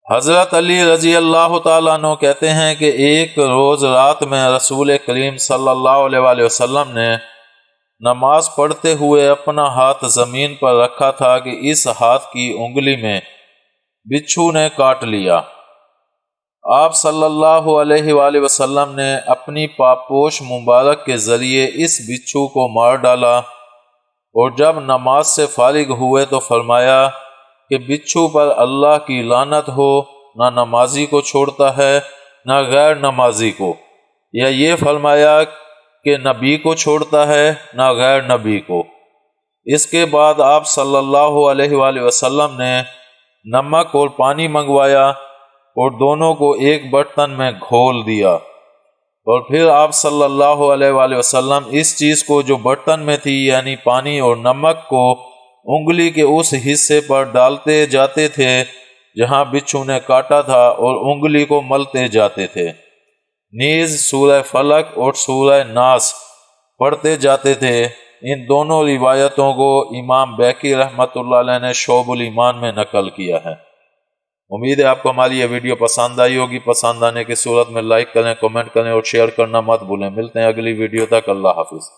حضرت علی رضی اللہ تعالیٰ عنہ کہتے ہیں کہ ایک روز رات میں رسول کریم صلی اللہ علیہ وآلہ وسلم نے نماز پڑھتے ہوئے اپنا ہاتھ زمین پر رکھا تھا کہ اس ہاتھ کی انگلی میں بچھو نے کاٹ لیا۔ آپ صلی اللہ علیہ وآلہ وسلم نے اپنی پاپوش مبارک کے ذریعے اس بچھو کو مار ڈالا، اور جب نماز سے فارغ ہوئے تو فرمایا کہ بچھو پر اللہ کی لعنت ہو، نہ نمازی کو چھوڑتا ہے نہ غیر نمازی کو، یا یہ فرمایا کہ نبی کو چھوڑتا ہے نہ غیر نبی کو۔ اس کے بعد آپ صلی اللہ علیہ وآلہ وسلم نے نمک اور پانی منگوایا اور دونوں کو ایک برتن میں گھول دیا، اور پھر آپ صلی اللہ علیہ وآلہ وسلم اس چیز کو جو برتن میں تھی یعنی پانی اور نمک کو انگلی کے اس حصے پر ڈالتے جاتے تھے جہاں بچھو نے کاٹا تھا اور انگلی کو ملتے جاتے تھے، نیز سورہ فلق اور سورہ ناس پڑھتے جاتے تھے۔ ان دونوں روایتوں کو امام بیہقی رحمۃ اللہ علیہ نے شعب الایمان میں نقل کیا ہے۔ امید ہے آپ کو ہماری یہ ویڈیو پسند آئی ہوگی۔ پسند آنے کی صورت میں لائک کریں، کمنٹ کریں اور شیئر کرنا مت بھولیں۔ ملتے ہیں اگلی ویڈیو تک، اللہ حافظ۔